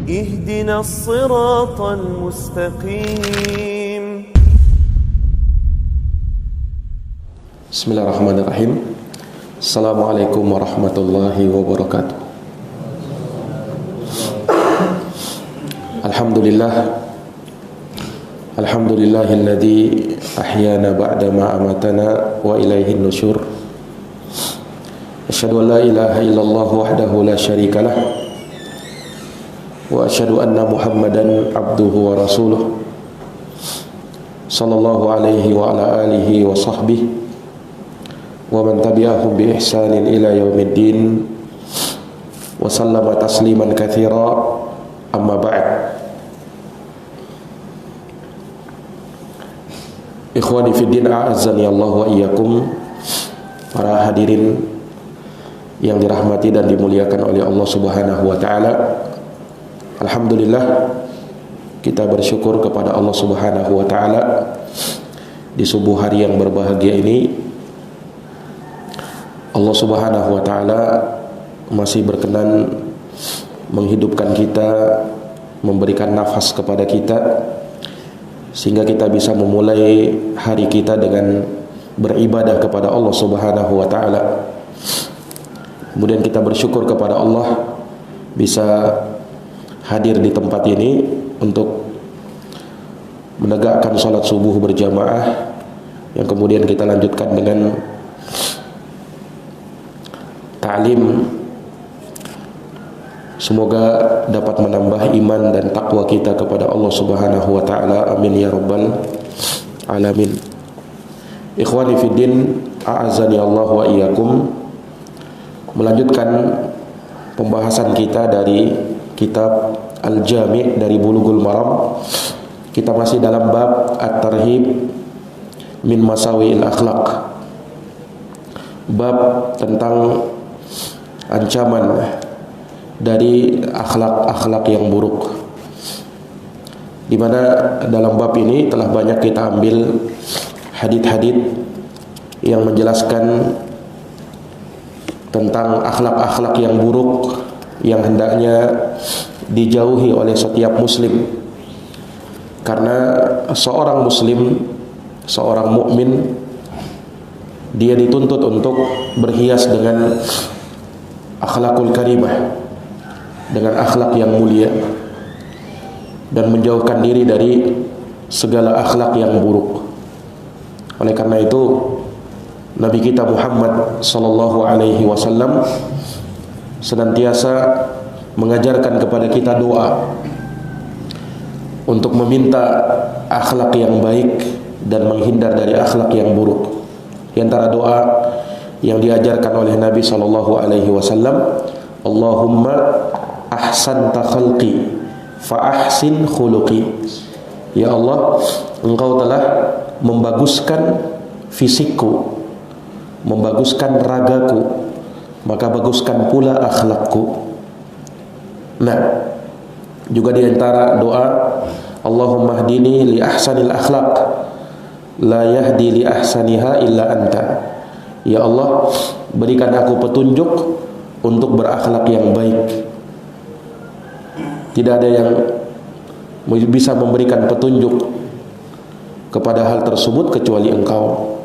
اهدنا الصراط المستقيم. Bismillahirrahmanirrahim. Assalamualaikum warahmatullahi wabarakatuh. Alhamdulillahilladzi ahyana ba'da ma amatana wa ilaihin nusyur. Asyhadu an la ilaha illallah wahdahu la syarikalah wa asyhadu anna Muhammadan abduhu wa rasuluh sallallahu alaihi wa ala alihi wa sahbihi wa man tabi'ahum bi ihsanin ila yaumiddin wa sallama tasliman katsira. Amma ba'd. Ikhwani fi din, a'azzani Allah wa iyyakum. Para hadirin yang dirahmati dan dimuliakan oleh Allah Subhanahu wa taala. Alhamdulillah, kita bersyukur kepada Allah Subhanahu wa taala di subuh hari yang berbahagia ini. Allah Subhanahu wa taala masih berkenan menghidupkan kita, memberikan nafas kepada kita, sehingga kita bisa memulai hari kita dengan beribadah kepada Allah Subhanahu wa taala. Kemudian kita bersyukur kepada Allah bisa hadir di tempat ini untuk menegakkan salat subuh berjamaah, yang kemudian kita lanjutkan dengan ta'lim. Semoga dapat menambah iman dan takwa kita kepada Allah Subhanahu wa taala. Amin ya rabbal alamin. Ikhwani fiddin, a'azzani Allah wa iyyakum. Melanjutkan pembahasan kita dari kitab Al-Jami' dari Bulughul Maram. Kita masih dalam bab At-Tarhib min Masawi'il Akhlaq. Bab tentang ancaman dari akhlak-akhlak yang buruk, di mana dalam bab ini telah banyak kita ambil hadits-hadits yang menjelaskan tentang akhlak-akhlak yang buruk yang hendaknya dijauhi oleh setiap muslim. Karena seorang muslim, seorang mukmin, dia dituntut untuk berhias dengan akhlakul karimah, dengan akhlak yang mulia, dan menjauhkan diri dari segala akhlak yang buruk. Oleh karena itu, Nabi kita Muhammad sallallahu alaihi wasallam senantiasa mengajarkan kepada kita doa untuk meminta akhlak yang baik dan menghindar dari akhlak yang buruk. Di antara doa yang diajarkan oleh Nabi sallallahu alaihi wasallam, Allahumma ahsanta khalqi fa ahsin khuluqi. Ya Allah, Engkau telah membaguskan fisikku, membaguskan ragaku, maka baguskan pula akhlakku. Nah, juga di antara doa, Allahumma hdini li ahsanil akhlaq la yahdi li ahsaniha illa anta. Ya Allah, berikan aku petunjuk untuk berakhlak yang baik. Tidak ada yang bisa memberikan petunjuk kepada hal tersebut kecuali Engkau.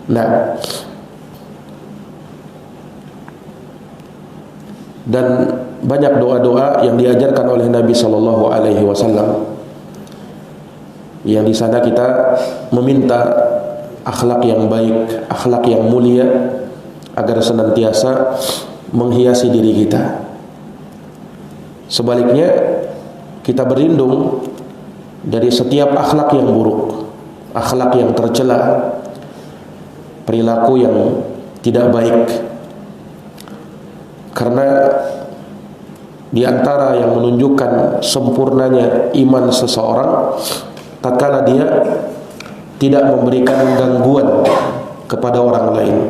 Nah, dan banyak doa-doa yang diajarkan oleh Nabi sallallahu alaihi wasallam, yang di sana kita meminta akhlak yang baik, akhlak yang mulia, agar senantiasa menghiasi diri kita. Sebaliknya, kita berlindung dari setiap akhlak yang buruk, akhlak yang tercela, perilaku yang tidak baik. Karena di antara yang menunjukkan sempurnanya iman seseorang, tatkala dia tidak memberikan gangguan kepada orang lain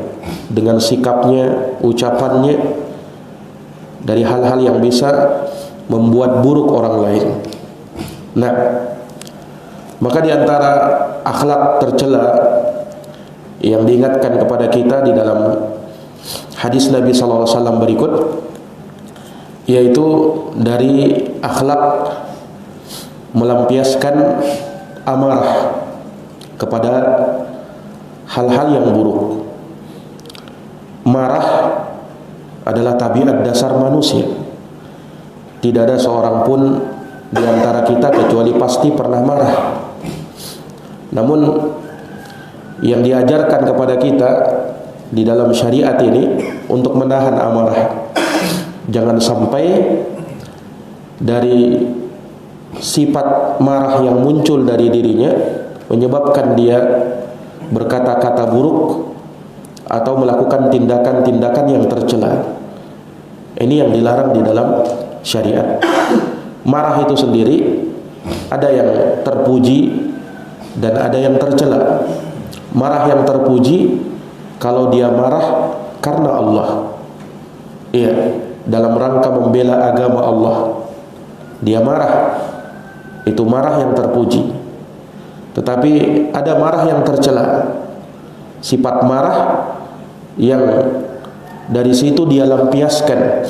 dengan sikapnya, ucapannya, dari hal-hal yang bisa membuat buruk orang lain. Nah, maka di antara akhlak tercela yang diingatkan kepada kita di dalam hadis Nabi sallallahu alaihi wasallam berikut, yaitu dari akhlak melampiaskan amarah kepada hal-hal yang buruk. Marah adalah tabiat dasar manusia. Tidak ada seorang pun di antara kita kecuali pasti pernah marah. Namun yang diajarkan kepada kita di dalam syariat ini untuk menahan amarah. Jangan sampai dari sifat marah yang muncul dari dirinya menyebabkan dia berkata-kata buruk atau melakukan tindakan-tindakan yang tercela. Ini yang dilarang di dalam syariat. Marah itu sendiri ada yang terpuji dan ada yang tercela. Marah yang terpuji kalau dia marah karena Allah, iya, dalam rangka membela agama Allah, dia marah, itu marah yang terpuji. Tetapi ada marah yang tercela, sifat marah yang dari situ dia lampiaskan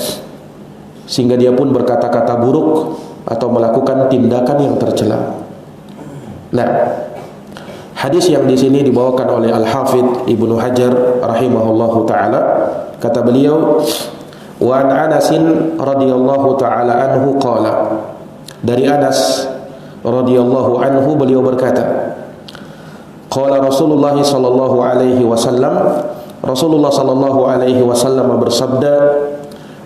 sehingga dia pun berkata-kata buruk atau melakukan tindakan yang tercela. Nah, hadis yang di sini dibawakan oleh Al-Hafidz Ibnu Hajar rahimahullahu taala, kata beliau, wa an Anas radhiyallahu taala anhu qala, dari Anas radhiyallahu anhu beliau berkata, qala Rasulullah sallallahu alaihi wasallam, Rasulullah sallallahu alaihi wasallam bersabda,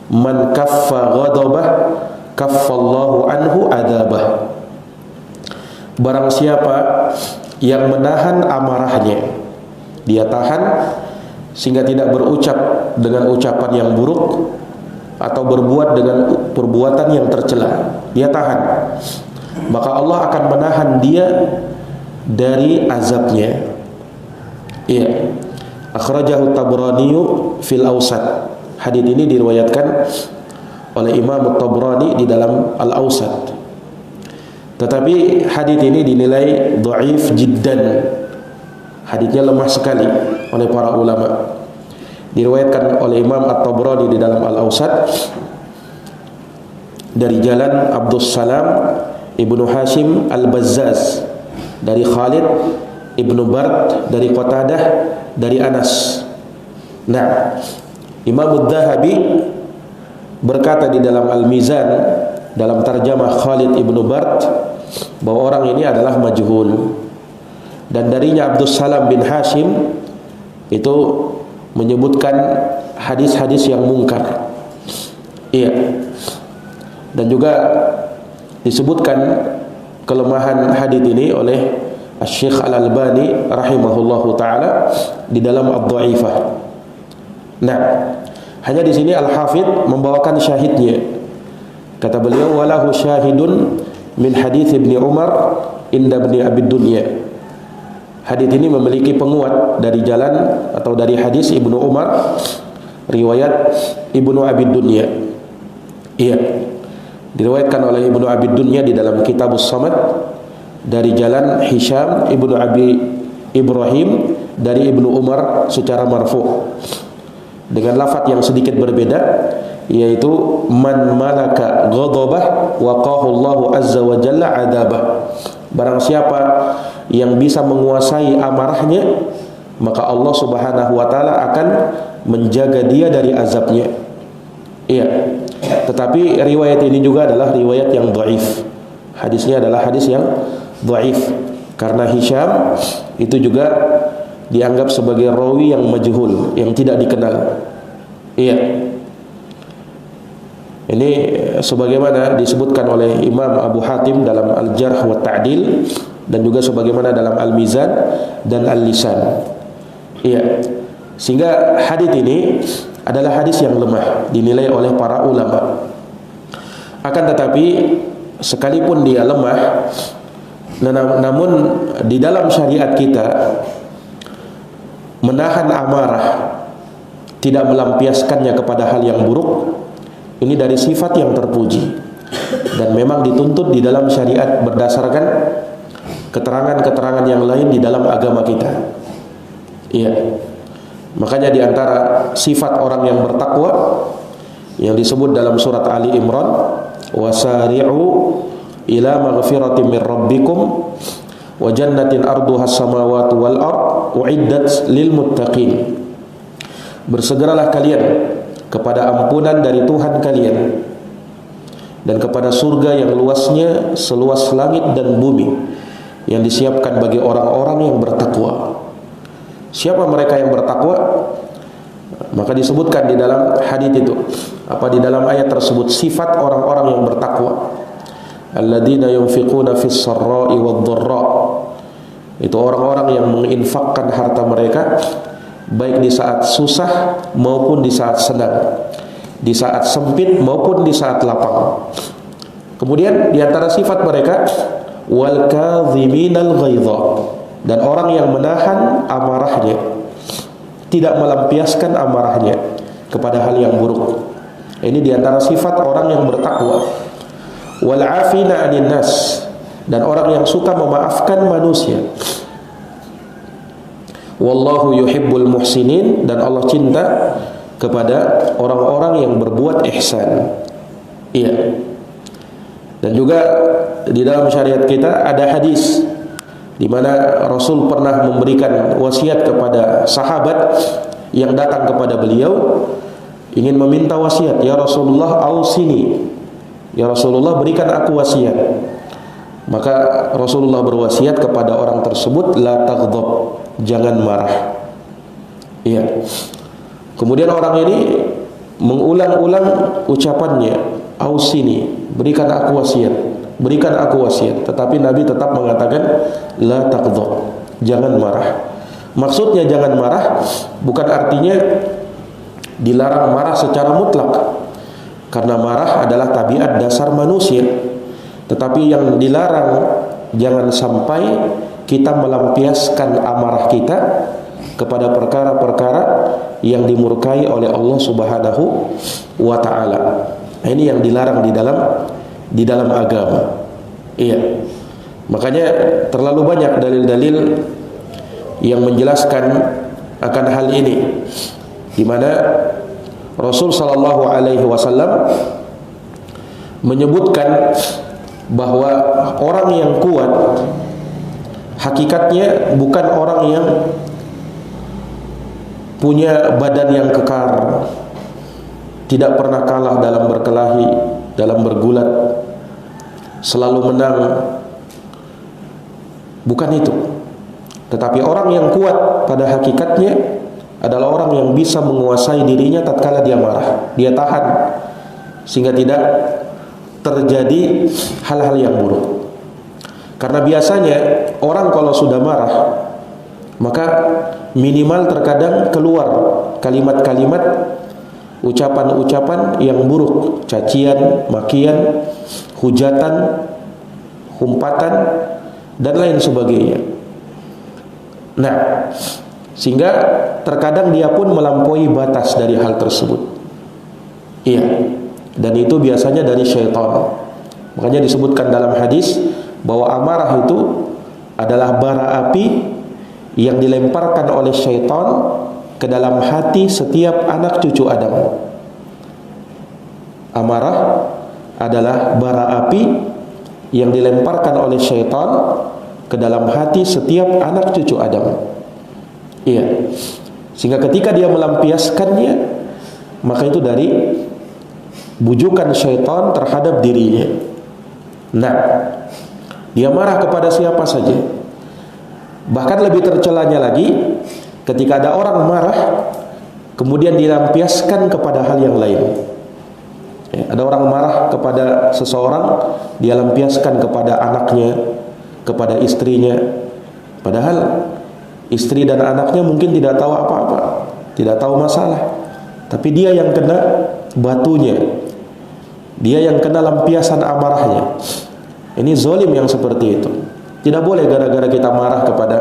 man kaffa ghadabah kaffallahu anhu adabah. Barang siapa yang menahan amarahnya, dia tahan sehingga tidak berucap dengan ucapan yang buruk atau berbuat dengan perbuatan yang tercela, dia tahan, maka Allah akan menahan dia dari azabnya. Iya, akhrajahu Tabrani fil Awsat. Hadis ini diriwayatkan oleh Imam Tabrani di dalam Al-Awsat. Tetapi hadis ini dinilai dhaif jiddan. Hadisnya lemah sekali oleh para ulama. Diriwayatkan oleh Imam At-Tabrani di dalam Al-Awsat dari jalan Abdus Salam Ibnu Hashim Al-Bazzaz, dari Khalid Ibnu Bard, dari Qatadah, dari Anas. Nah, Imam Adz-Dzahabi berkata di dalam Al-Mizan dalam tarjamah Khalid Ibnu Bard bahwa orang ini adalah majhul, dan darinya Abdus Salam bin Hashim itu menyebutkan hadis-hadis yang mungkar. Iya. Dan juga disebutkan kelemahan hadis ini oleh Syekh Al-Albani rahimahullahu taala di dalam Ad-Dhaifah. Nah, hanya di sini Al-Hafidz membawakan syahidnya. Kata beliau, walahu syahidun min hadits Ibnu Umar inda Ibnu Abi Dunya. Hadis ini memiliki penguat dari jalan atau dari hadis Ibnu Umar riwayat Ibnu Abi Dunya. Iya. Diriwayatkan oleh Ibnu Abi Dunya di dalam Kitabus Samad dari jalan Hisham Ibnu Abi Ibrahim dari Ibnu Umar secara marfu dengan lafaz yang sedikit berbeda, yaitu man malaka ghadabah waqahu Allahu azza wa jalla adabah. Barang siapa yang bisa menguasai amarahnya, maka Allah Subhanahu wa taala akan menjaga dia dari azabnya. Iya. Tetapi riwayat ini juga adalah riwayat yang dhaif. Hadisnya adalah hadis yang dhaif karena Hisham itu juga dianggap sebagai rawi yang majhul, yang tidak dikenal. Iya. Ini sebagaimana disebutkan oleh Imam Abu Hatim dalam Al-Jarh wa Ta'dil, dan juga sebagaimana dalam Al-Mizan dan Al-Lisan. Iya. Sehingga hadis ini adalah hadis yang lemah dinilai oleh para ulama. Akan tetapi sekalipun dia lemah, namun di dalam syariat kita menahan amarah, tidak melampiaskannya kepada hal yang buruk, ini dari sifat yang terpuji dan memang dituntut di dalam syariat berdasarkan keterangan-keterangan yang lain di dalam agama kita. Iya. Makanya di antara sifat orang yang bertakwa yang disebut dalam surat Ali Imran, wasari'u ila maghfiratin min rabbikum wa jannatin arduha as-samawati wal ard uiddat lil muttaqin. Bersegeralah kalian kepada ampunan dari Tuhan kalian dan kepada surga yang luasnya seluas langit dan bumi, yang disiapkan bagi orang-orang yang bertakwa. Siapa mereka yang bertakwa? Maka disebutkan di dalam hadis itu, di dalam ayat tersebut, sifat orang-orang yang bertakwa. Alladzina yunfiquna fis sarra'i wad-dharra. Itu orang-orang yang menginfakkan harta mereka baik di saat susah maupun di saat senang, di saat sempit maupun di saat lapang. Kemudian di antara sifat mereka, wal kadhiminal ghaidha, dan orang yang menahan amarahnya, tidak melampiaskan amarahnya kepada hal yang buruk. Ini di antara sifat orang yang bertakwa. Wal afina 'anil nas, dan orang yang suka memaafkan manusia. Wallahu yuhibbul muhsinin, dan Allah cinta kepada orang-orang yang berbuat ihsan. Iya. Dan juga di dalam syariat kita ada hadis di mana Rasul pernah memberikan wasiat kepada sahabat yang datang kepada beliau ingin meminta wasiat, ya Rasulullah ausini, ya Rasulullah berikan aku wasiat. Maka Rasulullah berwasiat kepada orang tersebut, la taghdab, jangan marah. Iya. Kemudian orang ini mengulang-ulang ucapannya, ausini, berikan aku wasiat, berikan aku wasiat. Tetapi Nabi tetap mengatakan, la taghdab, jangan marah. Maksudnya jangan marah bukan artinya dilarang marah secara mutlak, karena marah adalah tabiat dasar manusia. Tetapi yang dilarang, jangan sampai kita melampiaskan amarah kita kepada perkara-perkara yang dimurkai oleh Allah Subhanahu wa ta'ala. Ini yang dilarang di dalam agama. Iya. Makanya terlalu banyak dalil-dalil yang menjelaskan akan hal ini, di mana Rasul sallallahu alaihi wasallam menyebutkan bahwa orang yang kuat hakikatnya bukan orang yang punya badan yang kekar, tidak pernah kalah dalam berkelahi, dalam bergulat, selalu menang. Bukan itu. Tetapi orang yang kuat pada hakikatnya adalah orang yang bisa menguasai dirinya tatkala dia marah. Dia tahan sehingga tidak terjadi hal-hal yang buruk. Karena biasanya orang kalau sudah marah, maka minimal terkadang keluar kalimat-kalimat, ucapan-ucapan yang buruk, cacian, makian, hujatan, humpatan, dan lain sebagainya. Nah, sehingga terkadang dia pun melampaui batas dari hal tersebut. Iya. Dan itu biasanya dari syaitan. Makanya disebutkan dalam hadis bahwa amarah itu adalah bara api yang dilemparkan oleh syaitan ke dalam hati setiap anak cucu Adam. Amarah adalah bara api yang dilemparkan oleh syaitan ke dalam hati setiap anak cucu Adam. Iya. Sehingga ketika dia melampiaskannya, maka itu dari bujukan syaitan terhadap dirinya. Nah, dia marah kepada siapa saja. Bahkan lebih tercelanya lagi, ketika ada orang marah kemudian dilampiaskan kepada hal yang lain. Ada orang marah kepada seseorang, dia lampiaskan kepada anaknya, kepada istrinya. Padahal istri dan anaknya mungkin tidak tahu apa-apa, tidak tahu masalah, tapi dia yang kena batunya, dia yang kena lampiasan amarahnya. Ini zalim yang seperti itu. Tidak boleh gara-gara kita marah kepada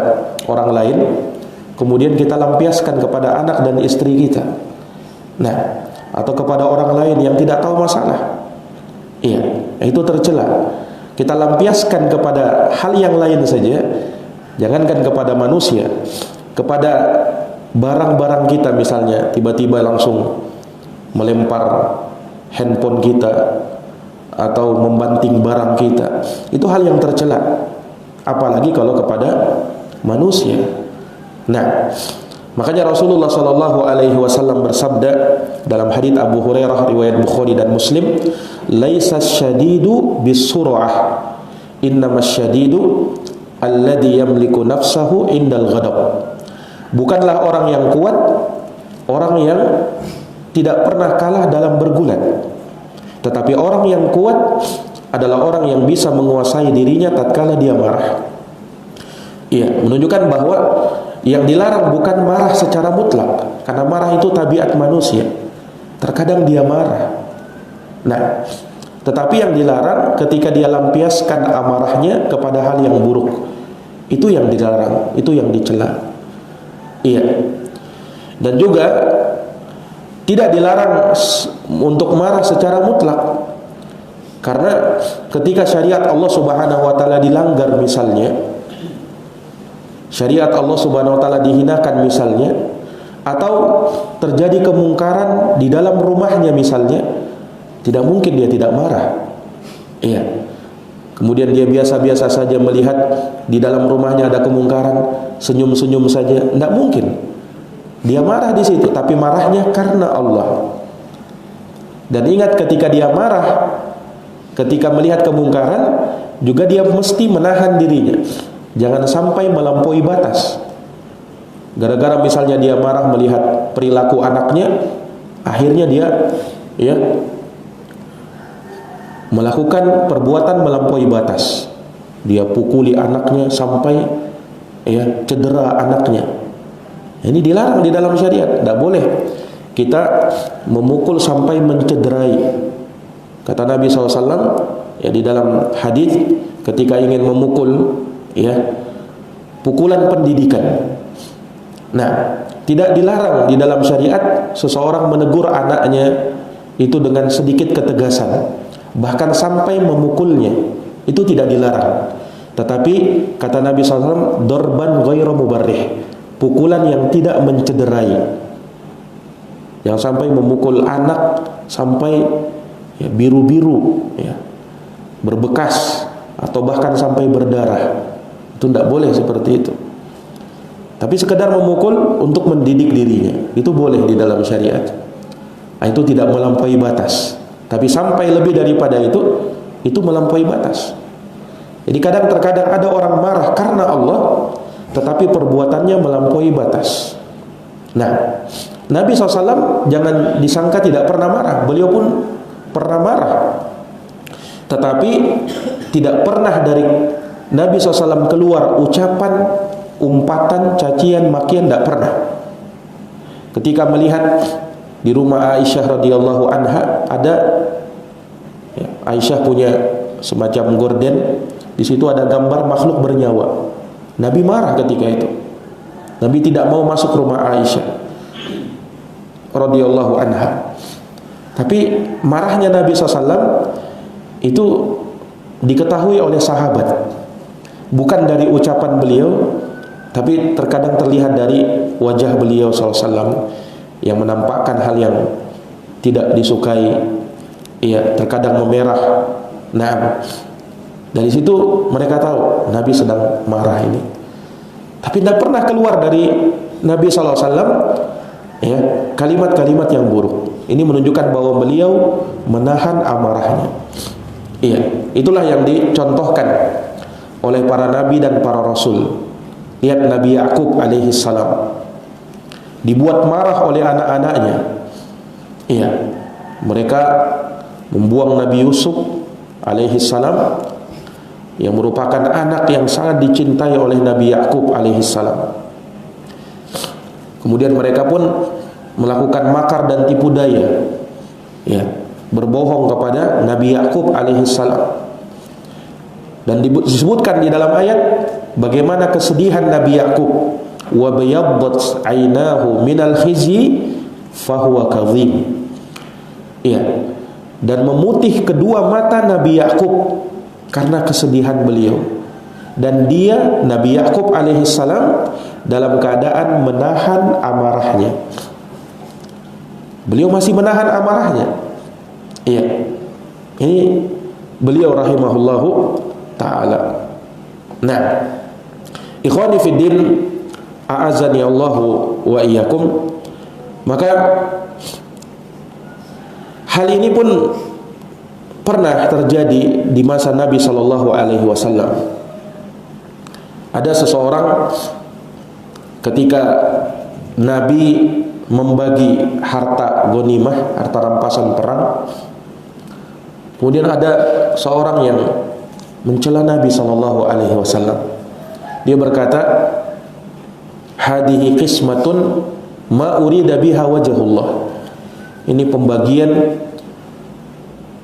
orang lain kemudian kita lampiaskan kepada anak dan istri kita. Nah, atau kepada orang lain yang tidak tahu masalah. Iya, itu tercela. Kita lampiaskan kepada hal yang lain saja, jangankan kepada manusia, kepada barang-barang kita misalnya, tiba-tiba langsung melempar handphone kita atau membanting barang kita, itu hal yang tercela, apalagi kalau kepada manusia. Nah, makanya Rasulullah sallallahu alaihi wasallam bersabda dalam hadits Abu Hurairah riwayat Bukhari dan Muslim, "Laisa syadidu bisur'ah, innamas syadidu alladhi yamliku nafsahu indal ghadab." Bukanlah orang yang kuat orang yang tidak pernah kalah dalam bergulat, tetapi orang yang kuat adalah orang yang bisa menguasai dirinya tatkala dia marah. Iya, menunjukkan bahwa yang dilarang bukan marah secara mutlak, karena marah itu tabiat manusia. Terkadang dia marah. Nah, tetapi yang dilarang ketika dia lampiaskan amarahnya kepada hal yang buruk. Itu yang dilarang, itu yang dicela. Iya. Dan juga tidak dilarang untuk marah secara mutlak, karena ketika syariat Allah Subhanahu wa taala dilanggar, misalnya syariat Allah Subhanahu wa taala dihinakan misalnya, atau terjadi kemungkaran di dalam rumahnya misalnya, tidak mungkin dia tidak marah. Iya. Kemudian dia biasa-biasa saja melihat di dalam rumahnya ada kemungkaran, senyum-senyum saja, tidak mungkin. Dia marah di situ, tapi marahnya karena Allah. Dan ingat, ketika dia marah, ketika melihat kemungkaran, juga dia mesti menahan dirinya. Jangan sampai melampaui batas. Gara-gara misalnya dia marah melihat perilaku anaknya, akhirnya dia melakukan perbuatan melampaui batas. Dia pukuli anaknya sampai cedera anaknya. Ini dilarang di dalam syariat. Tidak boleh kita memukul sampai mencederai. Kata Nabi SAW di dalam hadis, ketika ingin memukul, pukulan pendidikan. Nah, tidak dilarang di dalam syariat seseorang menegur anaknya itu dengan sedikit ketegasan, bahkan sampai memukulnya. Itu tidak dilarang. Tetapi kata Nabi SAW, dorban ghairu mubarrih, pukulan yang tidak mencederai. Yang sampai memukul anak sampai biru-biru, berbekas, atau bahkan sampai berdarah. Itu tidak boleh seperti itu. Tapi sekedar memukul untuk mendidik dirinya, itu boleh di dalam syariat. Itu tidak melampaui batas. Tapi sampai lebih daripada itu melampaui batas. Jadi terkadang ada orang marah karena Allah, tetapi perbuatannya melampaui batas. Nah, Nabi SAW jangan disangka tidak pernah marah. Beliau pun pernah marah, tetapi tidak pernah dari Nabi SAW keluar ucapan, umpatan, cacian, makian, tidak pernah. Ketika melihat di rumah Aisyah radhiyallahu anha, ada Aisyah punya semacam gorden, di situ ada gambar makhluk bernyawa. Nabi marah ketika itu. Nabi tidak mau masuk rumah Aisyah radhiyallahu anha. Tapi marahnya Nabi SAW itu diketahui oleh sahabat, bukan dari ucapan beliau, tapi terkadang terlihat dari wajah beliau SAW yang menampakkan hal yang tidak disukai. Terkadang memerah. Nah, dari situ mereka tahu Nabi sedang marah ini. Tapi tidak pernah keluar dari Nabi SAW kalimat-kalimat yang buruk. Ini menunjukkan bahwa beliau menahan amarahnya. Itulah yang dicontohkan oleh para nabi dan para rasul. Lihat Nabi Yakub alaihi salam, dibuat marah oleh anak-anaknya. Mereka membuang Nabi Yusuf alaihi salam, yang merupakan anak yang sangat dicintai oleh Nabi Yakub alaihi salam. Kemudian mereka pun melakukan makar dan tipu daya, berbohong kepada Nabi Yakub alaihi salam. Dan disebutkan di dalam ayat bagaimana kesedihan Nabi Yakub, wa bayaddat ainahu minal khizyi fahuwa kadhim. Dan memutih kedua mata Nabi Yakub karena kesedihan beliau. Dan dia, Nabi Yakub alaihi salam, dalam keadaan menahan amarahnya. Beliau masih menahan amarahnya. Iya. Ini beliau rahimahullahu taala. Nah, ikhwani fiddin, a'azani Allahu wa iyyakum. Maka hal ini pun pernah terjadi di masa Nabi sallallahu alaihi wasallam. Ada seseorang ketika Nabi membagi harta ghanimah, harta rampasan perang, kemudian ada seorang yang mencela Nabi sallallahu alaihi wasallam. Dia berkata, "Hadhihi qismatun ma urida biha wajhullah." Ini pembagian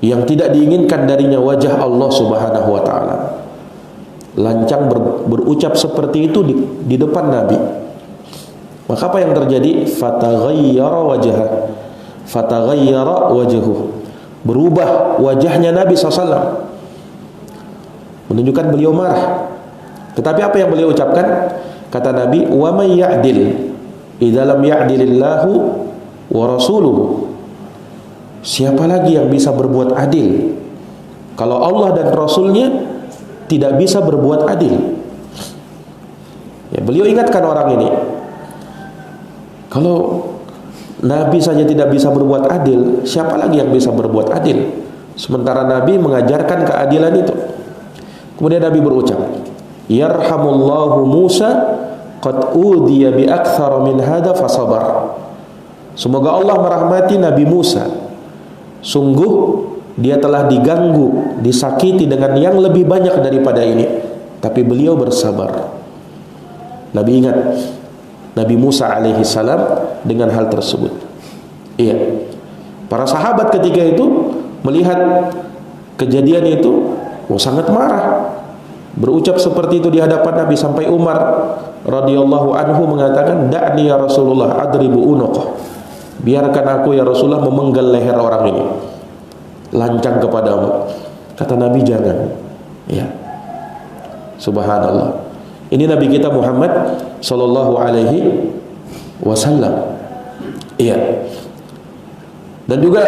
yang tidak diinginkan darinya wajah Allah Subhanahu wa taala. Lancang berucap seperti itu di depan Nabi. Maka apa yang terjadi? Fataghayyara wajhuhu. Berubah wajahnya Nabi SAW, menunjukkan beliau marah. Tetapi apa yang beliau ucapkan? Kata Nabi, "Wa may ya'dil idza lam ya'dilillahu wa rasuluhu." Siapa lagi yang bisa berbuat adil kalau Allah dan Rasulnya tidak bisa berbuat adil? Ya, beliau ingatkan orang ini, kalau Nabi saja tidak bisa berbuat adil, siapa lagi yang bisa berbuat adil? Sementara Nabi mengajarkan keadilan itu. Kemudian Nabi berucap, "Yarhamullahu Musa qad udiya bi aktsara min hada fasabar." Semoga Allah merahmati Nabi Musa. Sungguh dia telah diganggu, disakiti dengan yang lebih banyak daripada ini, tapi beliau bersabar. Nabi ingat Nabi Musa alaihi salam dengan hal tersebut. Iya. Para sahabat ketika itu melihat kejadian itu, sangat marah. Berucap seperti itu di hadapan Nabi, sampai Umar radhiyallahu anhu mengatakan, "Da'ni ya Rasulullah adribu unuqah." Biarkan aku ya Rasulullah memenggal leher orang ini, lancang kepadamu. Kata Nabi, jangan. Ya. Subhanallah. Ini Nabi kita Muhammad sallallahu alaihi wasallam. Iya. Dan juga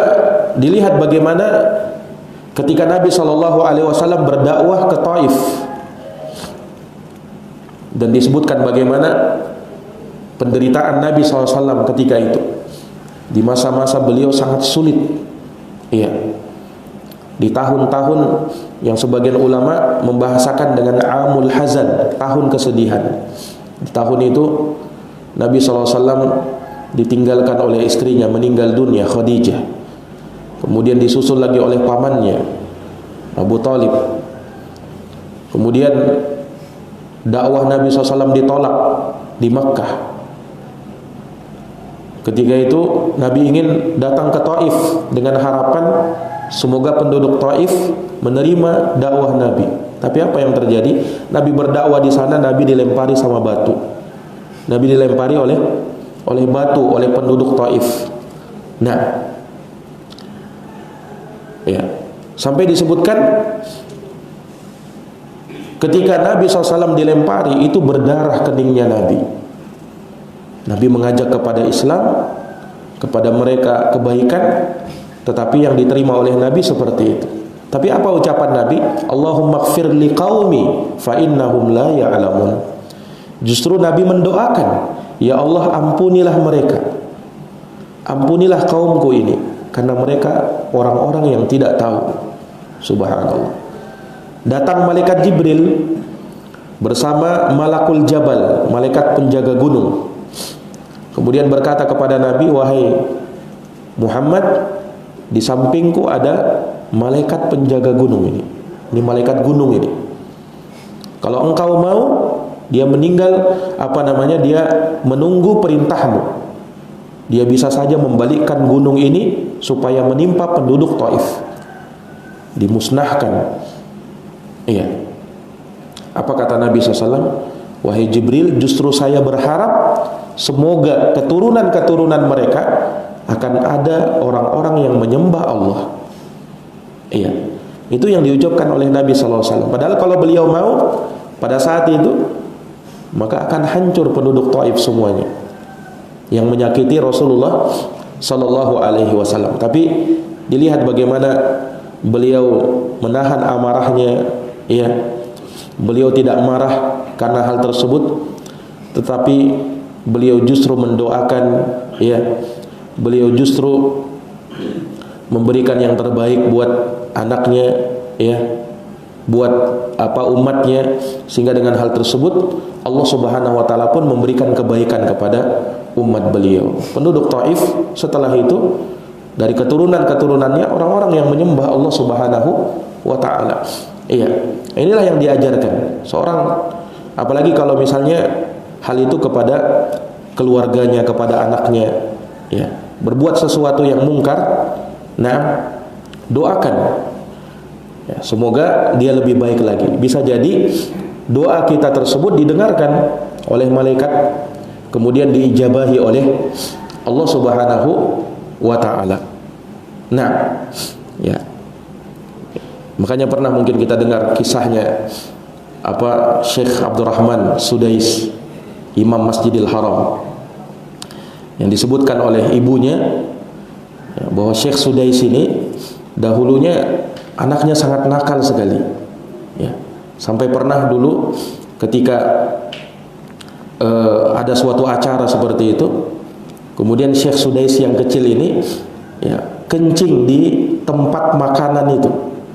dilihat bagaimana ketika Nabi sallallahu alaihi wasallam berdakwah ke Taif. Dan disebutkan bagaimana penderitaan Nabi sallallahu alaihi wasallam ketika itu. Di masa-masa beliau sangat sulit. Iya. Di tahun-tahun yang sebagian ulama membahasakan dengan amul hazan, tahun kesedihan. Di tahun itu Nabi SAW ditinggalkan oleh istrinya, meninggal dunia, Khadijah. Kemudian disusul lagi oleh pamannya, Abu Thalib. Kemudian dakwah Nabi SAW ditolak di Makkah. Ketika itu Nabi ingin datang ke Taif dengan harapan semoga penduduk Taif menerima dakwah Nabi. Tapi apa yang terjadi? Nabi berdakwah di sana, Nabi dilempari sama batu. Nabi dilempari oleh batu oleh penduduk Taif. Nah, ya, sampai disebutkan ketika Nabi SAW dilempari, itu berdarah keningnya Nabi. Nabi mengajak kepada Islam, kepada mereka kebaikan, tetapi yang diterima oleh Nabi seperti itu. Tapi apa ucapan Nabi? Allahumma ighfir li qaumi fa innahum la ya'lamun. Justru Nabi mendoakan, ya Allah ampunilah mereka, ampunilah kaumku ini, karena mereka orang-orang yang tidak tahu. Subhanallah. Datang malaikat Jibril bersama Malakul Jabal, malaikat penjaga gunung. Kemudian berkata kepada Nabi, wahai Muhammad, di sampingku ada malaikat penjaga gunung ini. Ini malaikat gunung ini. Kalau engkau mau, dia meninggal, dia menunggu perintahmu. Dia bisa saja membalikkan gunung ini supaya menimpa penduduk Taif, dimusnahkan. Iya. Apa kata Nabi SAW? Wahai Jibril, justru saya berharap semoga keturunan-keturunan mereka akan ada orang-orang yang menyembah Allah. Iya. Itu yang diucapkan oleh Nabi SAW. Padahal kalau beliau mau pada saat itu, maka akan hancur penduduk Taif semuanya yang menyakiti Rasulullah sallallahu alaihi wasallam. Tapi dilihat bagaimana beliau menahan amarahnya, ya. Beliau tidak marah karena hal tersebut, tetapi beliau justru mendoakan, ya. Beliau justru memberikan yang terbaik buat anaknya, ya, buat umatnya, sehingga dengan hal tersebut Allah Subhanahu wa taala pun memberikan kebaikan kepada umat beliau. Penduduk Taif setelah itu dari keturunan-keturunannya orang-orang yang menyembah Allah Subhanahu wa taala. Iya, inilah yang diajarkan seorang, apalagi kalau misalnya hal itu kepada keluarganya, kepada anaknya, ya, berbuat sesuatu yang mungkar, nah, doakan, ya, semoga dia lebih baik lagi. Bisa jadi doa kita tersebut didengarkan oleh malaikat, kemudian diijabahi oleh Allah Subhanahu wa ta'ala. Nah, ya, makanya pernah mungkin kita dengar kisahnya Syekh Abdurrahman Sudais, Imam Masjidil Haram, yang disebutkan oleh ibunya, ya, bahwa Syekh Sudais ini dahulunya anaknya sangat nakal sekali, ya, sampai pernah dulu ketika ada suatu acara seperti itu, kemudian Syekh Sudais yang kecil ini, ya, kencing di tempat makanan itu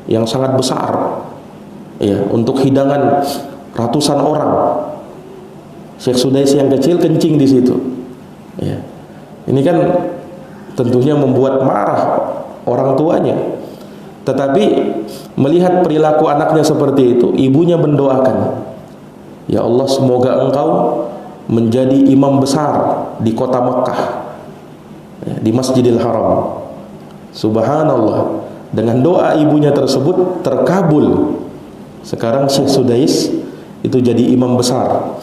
yang sangat besar, ya, untuk hidangan ratusan orang. Syekh Sudais yang kecil kencing di situ, ya. Ini kan tentunya membuat marah orang tuanya. Tetapi melihat perilaku anaknya seperti itu, ibunya mendoakan, ya Allah, semoga engkau menjadi imam besar di kota Mekah, ya, di Masjidil Haram. Subhanallah, dengan doa ibunya tersebut terkabul. Sekarang Syekh Sudais itu jadi imam besar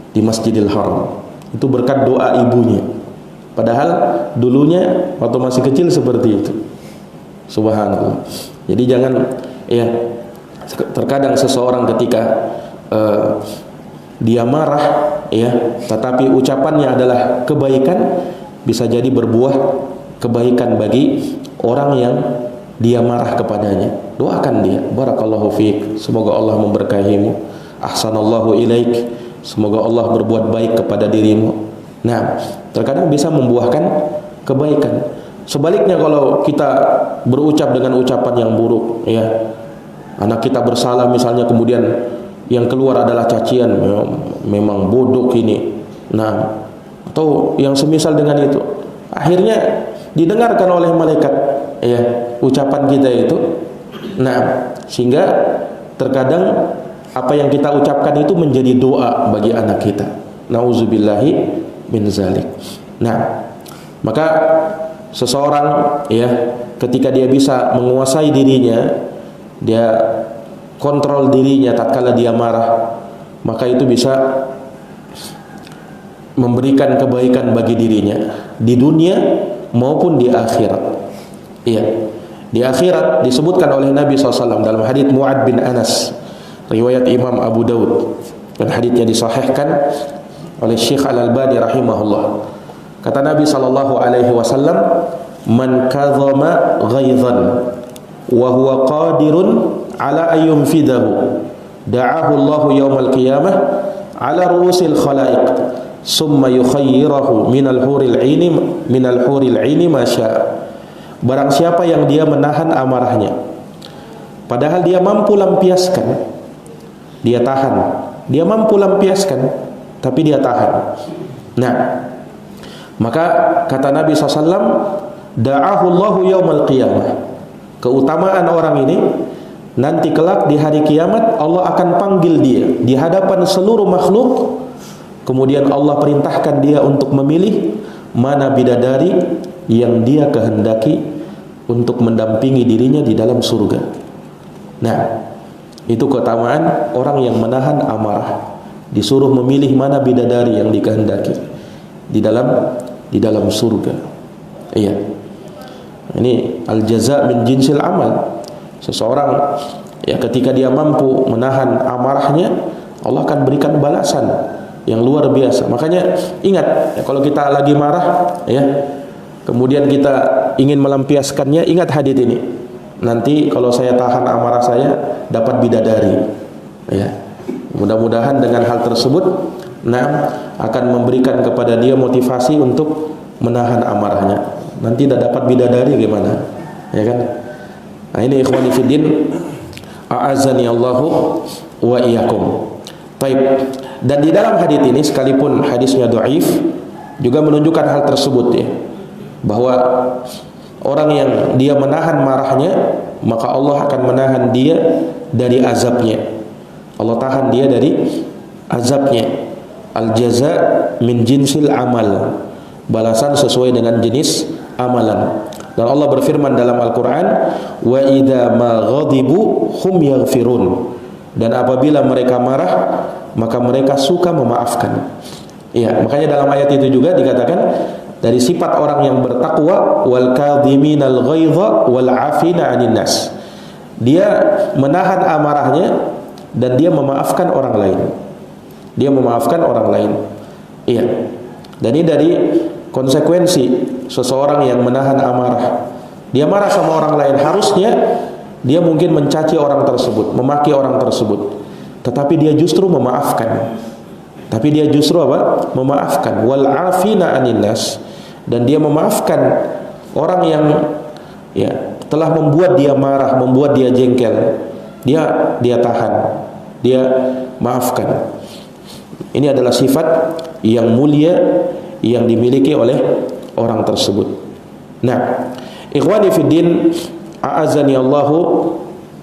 di Masjidil Haram. Itu berkat doa ibunya. Padahal dulunya waktu masih kecil seperti itu. Subhanallah. Jadi jangan, ya, terkadang seseorang ketika dia marah, ya, tetapi ucapannya adalah kebaikan, bisa jadi berbuah kebaikan bagi orang yang dia marah kepadanya. Doakan dia, barakallahu fiik, semoga Allah memberkahimu, ahsanallahu ilaik, semoga Allah berbuat baik kepada dirimu. Nah, terkadang bisa membuahkan kebaikan. Sebaliknya kalau kita berucap dengan ucapan yang buruk, ya, anak kita bersalah misalnya, kemudian yang keluar adalah cacian, memang bodoh ini, nah, atau yang semisal dengan itu, akhirnya didengarkan oleh malaikat, ya, ucapan kita itu. Nah, sehingga terkadang apa yang kita ucapkan itu menjadi doa bagi anak kita. Nauzubillahi min zalik. Nah, maka seseorang, ya, ketika dia bisa menguasai dirinya, dia kontrol dirinya tatkala dia marah, maka itu bisa memberikan kebaikan bagi dirinya di dunia maupun di akhirat. Iya, di akhirat disebutkan oleh Nabi SAW dalam hadits Mu'ad bin Anas, riwayat Imam Abu Daud, dan haditsnya disahihkan oleh Syekh Al-Albani rahimahullah. Kata Nabi SAW, man kadzama ghaizan wa huwa qadirun ala ayyunfidahu da'ahu Allahu yaumal qiyamah ala ru'usil khalaiq summa yukhayyirahu minal huril 'aini ma syaa. Barang siapa yang dia menahan amarahnya padahal dia mampu lampiaskan, dia tahan, dia mampu lampiaskan tapi dia tahan. Nah, maka kata Nabi SAW, da'ahu Allahu yaumal qiyamah, keutamaan orang ini nanti kelak di hari kiamat Allah akan panggil dia di hadapan seluruh makhluk, kemudian Allah perintahkan dia untuk memilih mana bidadari yang dia kehendaki untuk mendampingi dirinya di dalam surga. Nah, itu keutamaan orang yang menahan amarah, disuruh memilih mana bidadari yang dikehendaki di dalam surga. Iya. Ini al-jaza min jinsil amal. Seseorang, ya, ketika dia mampu menahan amarahnya, Allah akan berikan balasan yang luar biasa. Makanya ingat, ya, kalau kita lagi marah, ya, kemudian kita ingin melampiaskannya, ingat hadits ini. Nanti kalau saya tahan amarah saya dapat bidadari. Ya. Mudah-mudahan dengan hal tersebut akan memberikan kepada dia motivasi untuk menahan amarahnya. Nanti tidak dapat bidadari gimana? Ya kan? Nah, ini ikhwani fiddin, a'azani Allahu wa iyyakum. Baik. Dan di dalam hadis ini sekalipun hadisnya dhaif juga menunjukkan hal tersebut ya. Bahwa orang yang dia menahan marahnya, maka Allah akan menahan dia dari azabnya. Allah tahan dia dari azabnya. Al-jaza min jinsil amal. Balasan sesuai dengan jenis amalan. Dan Allah berfirman dalam Al-Quran, wa idza ma ghadibu hum yaghfirun. Dan apabila mereka marah, maka mereka suka memaafkan. Ya, makanya dalam ayat itu juga dikatakan dari sifat orang yang bertakwa, wal kadhiminal ghaidha wal 'afina 'anil nas. Dia menahan amarahnya dan dia memaafkan orang lain. Dia memaafkan orang lain. Iya. Dan ini dari konsekuensi seseorang yang menahan amarah. Dia marah sama orang lain, harusnya dia mungkin mencaci orang tersebut, memaki orang tersebut, tetapi dia justru memaafkan. Tapi dia justru apa? Memaafkan. Wal 'afina 'anil nas. Dan dia memaafkan orang yang ya telah membuat dia marah, membuat dia jengkel. Dia tahan. Dia maafkan. Ini adalah sifat yang mulia yang dimiliki oleh orang tersebut. Nah, ikhwani fiddin, a'azani Allahu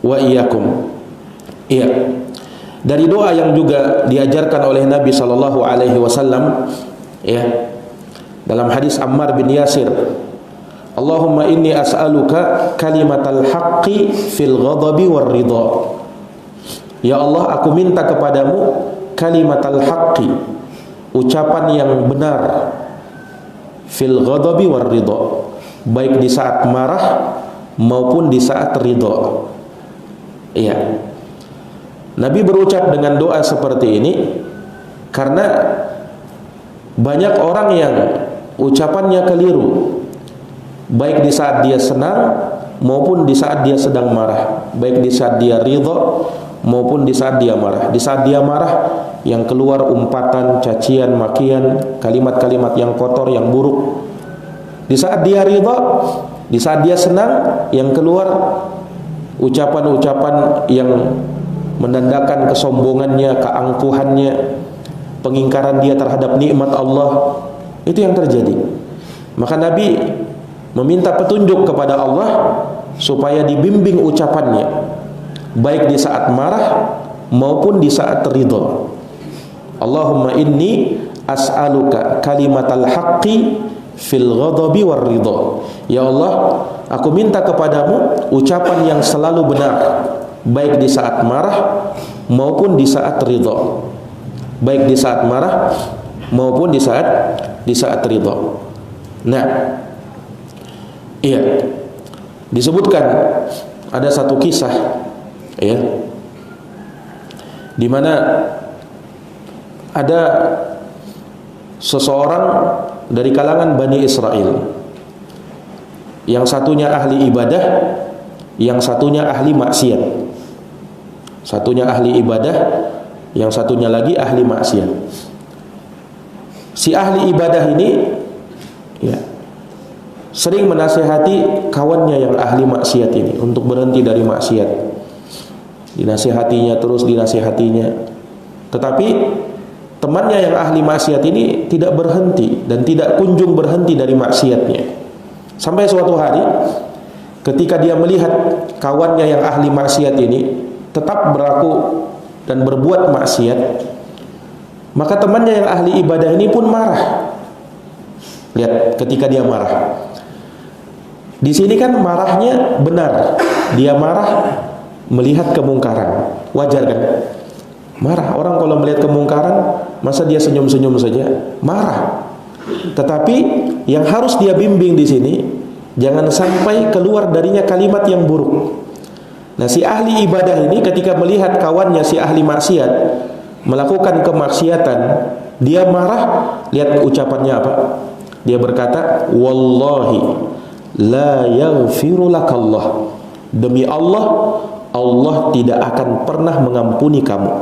wa iyyakum. Iya. Dari doa yang juga diajarkan oleh Nabi sallallahu alaihi wasallam ya. Dalam hadis Ammar bin Yasir, Allahumma inni as'aluka kalimatal haqqi fil ghadabi war ridha. Ya Allah, aku minta kepadamu kalimatal haqqi, ucapan yang benar, fil ghadabi war ridha, baik di saat marah maupun di saat ridha. Iya. Nabi berucap dengan doa seperti ini karena banyak orang yang ucapannya keliru, baik di saat dia senang maupun di saat dia sedang marah, baik di saat dia ridha maupun di saat dia marah. Di saat dia marah, yang keluar umpatan, cacian, makian, kalimat-kalimat yang kotor, yang buruk. Di saat dia ridha, di saat dia senang, yang keluar ucapan-ucapan yang menandakan kesombongannya, keangkuhannya, pengingkaran dia terhadap nikmat Allah. Itu yang terjadi. Maka Nabi meminta petunjuk kepada Allah supaya dibimbing ucapannya, baik di saat marah maupun di saat ridha. Allahumma inni as'aluka kalimatal haqqi fil ghadabi war ridha. Ya Allah, aku minta kepadamu ucapan yang selalu benar, baik di saat marah maupun di saat ridha. Baik di saat marah maupun di saat ridha. Nah, iya. Disebutkan ada satu kisah ya, di mana ada seseorang dari kalangan Bani Israel, yang satunya ahli ibadah, yang satunya ahli maksiat. Satunya ahli ibadah, yang satunya lagi ahli maksiat. Si ahli ibadah ini ya, sering menasihati kawannya yang ahli maksiat ini untuk berhenti dari maksiat. Dinasihatinya terus, dinasihatinya. Tetapi temannya yang ahli maksiat ini tidak berhenti dan tidak kunjung berhenti dari maksiatnya. Sampai suatu hari ketika dia melihat kawannya yang ahli maksiat ini tetap berlaku dan berbuat maksiat, maka temannya yang ahli ibadah ini pun marah. Lihat ketika dia marah. Di sini kan marahnya benar. Dia marah melihat kemungkaran. Wajar kan? Marah. Orang kalau melihat kemungkaran, masa dia senyum-senyum saja? Marah. Tetapi yang harus dia bimbing di sini, jangan sampai keluar darinya kalimat yang buruk. Nah, si ahli ibadah ini ketika melihat kawannya si ahli maksiat melakukan kemaksiatan, dia marah. Lihat ucapannya apa? Dia berkata, wallahi la yaghfiru lakallah. Demi Allah, Allah tidak akan pernah mengampuni kamu.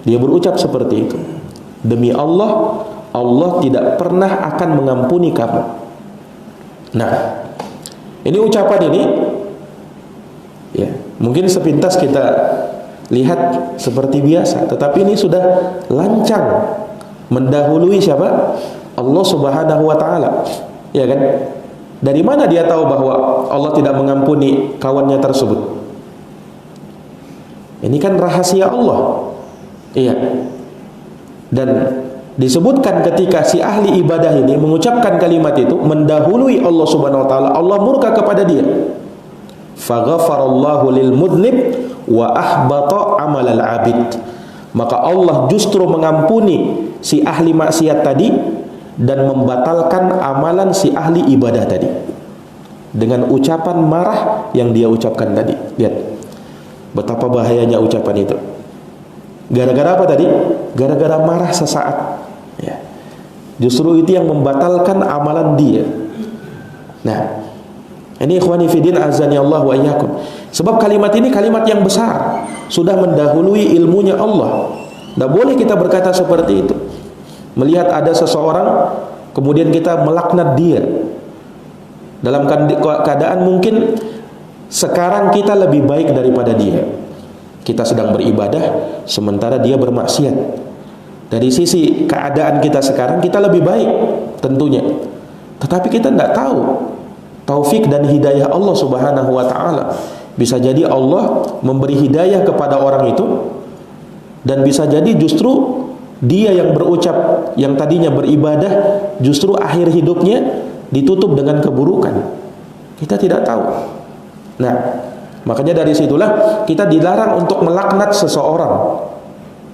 Dia berucap seperti itu. Demi Allah, Allah tidak pernah akan mengampuni kamu. Nah, ini ucapan ini ya, mungkin sepintas kita lihat seperti biasa, tetapi ini sudah lancang mendahului siapa? Allah Subhanahu wa taala. Ya kan? Dari mana dia tahu bahwa Allah tidak mengampuni kawannya tersebut? Ini kan rahasia Allah. Iya. Dan disebutkan ketika si ahli ibadah ini mengucapkan kalimat itu mendahului Allah Subhanahu wa taala, Allah murka kepada dia. Faghafarallahu lil mudhnib wa ahbata amalal abid. Maka Allah justru mengampuni si ahli maksiat tadi dan membatalkan amalan si ahli ibadah tadi dengan ucapan marah yang dia ucapkan tadi. Lihat betapa bahayanya ucapan itu. Gara-gara apa tadi? Gara-gara marah sesaat ya. Justru itu yang membatalkan amalan dia. Nah, ini ikhwani fiddin azani Allah wa iyyakum. Sebab kalimat ini kalimat yang besar, sudah mendahului ilmunya Allah. Tidak boleh kita berkata seperti itu. Melihat ada seseorang kemudian kita melaknat dia dalam keadaan mungkin sekarang kita lebih baik daripada dia. Kita sedang beribadah sementara dia bermaksiat. Dari sisi keadaan kita sekarang kita lebih baik tentunya. Tetapi kita tidak tahu taufik dan hidayah Allah Subhanahu wa taala. Bisa jadi Allah memberi hidayah kepada orang itu, dan bisa jadi justru dia yang berucap, yang tadinya beribadah, justru akhir hidupnya ditutup dengan keburukan. Kita tidak tahu. Nah, makanya dari situlah kita dilarang untuk melaknat seseorang.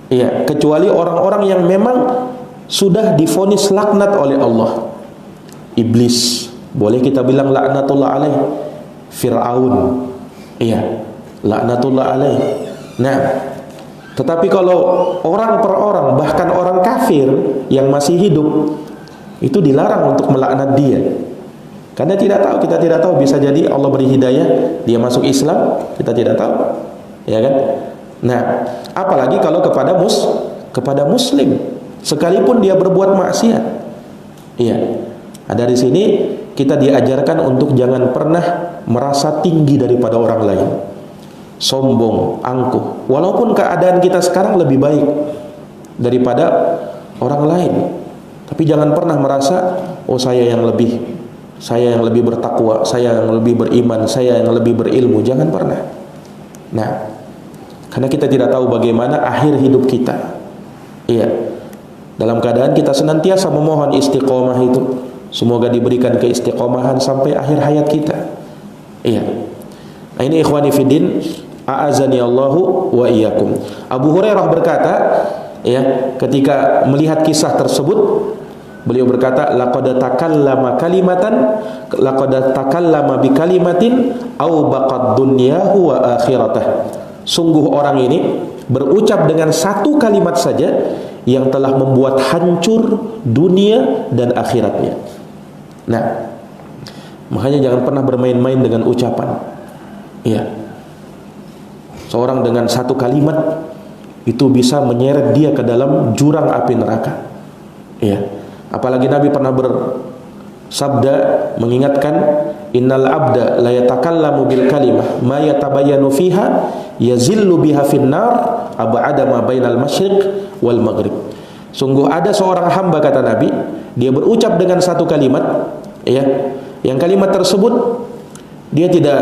Iya, kecuali orang-orang yang memang sudah divonis laknat oleh Allah. Iblis, boleh kita bilang laknatullah alaih. Fir'aun, iya, laknatullah alaih. Nah, tetapi kalau orang per orang, bahkan orang kafir yang masih hidup, itu dilarang untuk melaknat dia. Karena tidak tahu, kita tidak tahu, bisa jadi Allah beri hidayah, dia masuk Islam, kita tidak tahu. Ya kan? Nah, apalagi kalau kepada muslim, sekalipun dia berbuat maksiat. Iya. Nah, dari sini kita diajarkan untuk jangan pernah merasa tinggi daripada orang lain. Sombong, angkuh, walaupun keadaan kita sekarang lebih baik daripada orang lain, tapi jangan pernah merasa, oh saya yang lebih bertakwa, saya yang lebih beriman, saya yang lebih berilmu. Jangan pernah. Nah, karena kita tidak tahu bagaimana akhir hidup kita. Iya, dalam keadaan kita senantiasa memohon istiqomah itu, semoga diberikan keistiqomahan sampai akhir hayat kita. Iya. Nah, ini ikhwani fiddin, a'azani Allahu wa iyyakum. Abu Hurairah berkata, ya, ketika melihat kisah tersebut, beliau berkata, laqad takallama bi kalimatin aw baqad dunyahu wa akhiratah. Sungguh orang ini berucap dengan satu kalimat saja yang telah membuat hancur dunia dan akhiratnya. Nah, makanya jangan pernah bermain-main dengan ucapan. Iya. Seorang dengan satu kalimat itu bisa menyeret dia ke dalam jurang api neraka. Iya. Apalagi Nabi pernah bersabda mengingatkan, innal abda la yatakallamu bil kalimah ma yatabayyanu fiha yazillu biha finnar ab'ada ma bainal masyriq wal maghrib. Sungguh ada seorang hamba, kata Nabi, dia berucap dengan satu kalimat, ya, yang kalimat tersebut dia tidak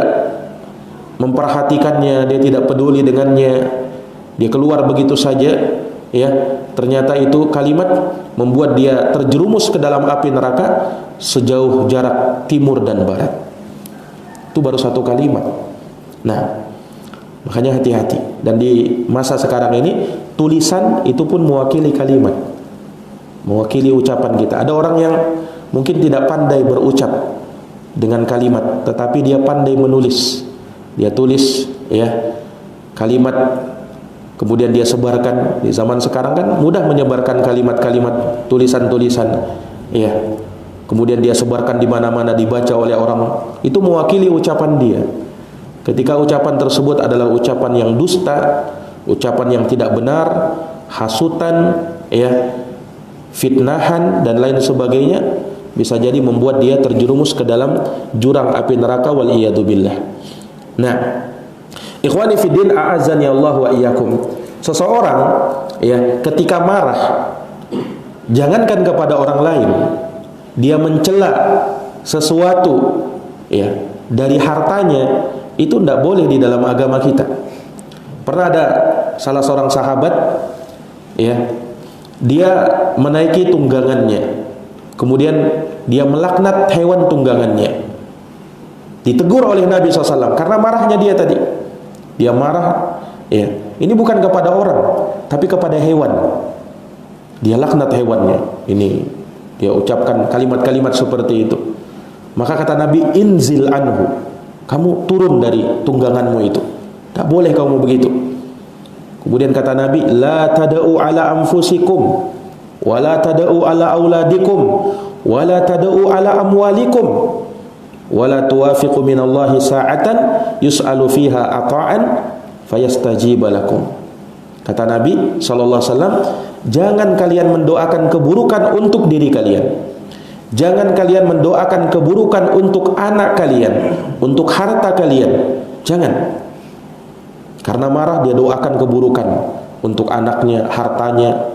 memperhatikannya, dia tidak peduli dengannya, dia keluar begitu saja, ya, ternyata itu kalimat membuat dia terjerumus ke dalam api neraka sejauh jarak timur dan barat. Itu baru satu kalimat. Nah, makanya hati-hati. Dan di masa sekarang ini tulisan itu pun mewakili kalimat, mewakili ucapan kita. Ada orang yang mungkin tidak pandai berucap dengan kalimat, tetapi dia pandai menulis. Dia tulis, ya, kalimat, kemudian dia sebarkan. Di zaman sekarang kan mudah menyebarkan kalimat-kalimat, tulisan-tulisan, Iya. Kemudian dia sebarkan di mana-mana, dibaca oleh orang, itu mewakili ucapan dia. Ketika ucapan tersebut adalah ucapan yang dusta, ucapan yang tidak benar, hasutan, ya, fitnahan dan lain sebagainya, bisa jadi membuat dia terjerumus ke dalam jurang api neraka wal iyadu billah. Nah, ikhwani fiddin a'azzani Allah wa iyyakum. Seseorang, ya, ketika marah, jangankan kepada orang lain, dia mencela sesuatu, ya, dari hartanya, itu tidak boleh di dalam agama kita. Pernah ada salah seorang sahabat, ya, dia menaiki tunggangannya, kemudian dia melaknat hewan tunggangannya. Ditegur oleh Nabi SAW karena marahnya dia tadi. Dia marah, ya, ini bukan kepada orang, tapi kepada hewan. Dia laknat hewannya. Ini dia ucapkan kalimat-kalimat seperti itu. Maka kata Nabi, inzil anhu, kamu turun dari tungganganmu itu, tak boleh kamu begitu. Kemudian kata Nabi, la tada'u ala anfusikum, wa la tada'u ala auladikum, wa la tada'u ala amwalikum, wa la tuwafiqu minallahi sa'atan yus'alu fiha ata'an fayastajiba lakum. Kata Nabi SAW, jangan kalian mendoakan keburukan untuk diri kalian, jangan kalian mendoakan keburukan untuk anak kalian, untuk harta kalian. Jangan. Karena marah dia doakan keburukan untuk anaknya, hartanya.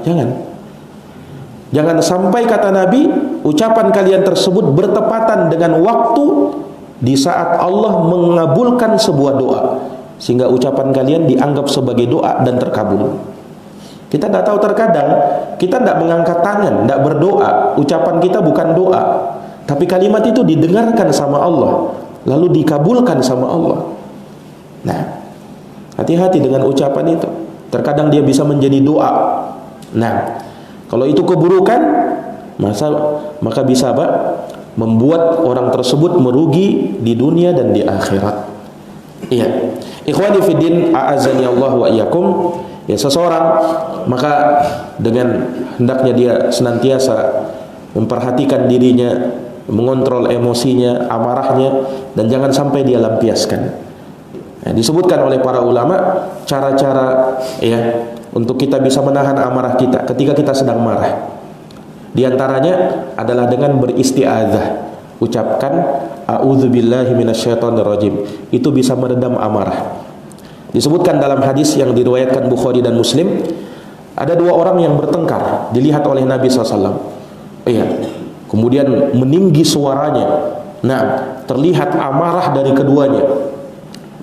Jangan sampai, kata Nabi, ucapan kalian tersebut bertepatan dengan waktu di saat Allah mengabulkan sebuah doa, sehingga ucapan kalian dianggap sebagai doa dan terkabul. Kita tidak tahu, terkadang kita tidak mengangkat tangan, tidak berdoa, ucapan kita bukan doa, tapi kalimat itu didengarkan sama Allah, lalu dikabulkan sama Allah. Nah, hati-hati dengan ucapan itu. Terkadang dia bisa menjadi doa. Nah, kalau itu keburukan, maka bisa apa? Membuat orang tersebut merugi di dunia dan di akhirat. Iya. Ikhwani fiddin a'azzani Allah wa iyyakum. Ya, seseorang maka dengan hendaknya dia senantiasa memperhatikan dirinya, mengontrol emosinya, amarahnya, dan jangan sampai dia lampiaskan. Ya, disebutkan oleh para ulama cara-cara, ya, untuk kita bisa menahan amarah kita ketika kita sedang marah. Di antaranya adalah dengan beristi'adzah. Ucapkan a'udzubillahi minasyaitonirrajim. Itu bisa meredam amarah. Disebutkan dalam hadis yang diriwayatkan Bukhari dan Muslim, ada dua orang yang bertengkar, dilihat oleh Nabi SAW. Iya. Kemudian meninggi suaranya. Nah, terlihat amarah dari keduanya.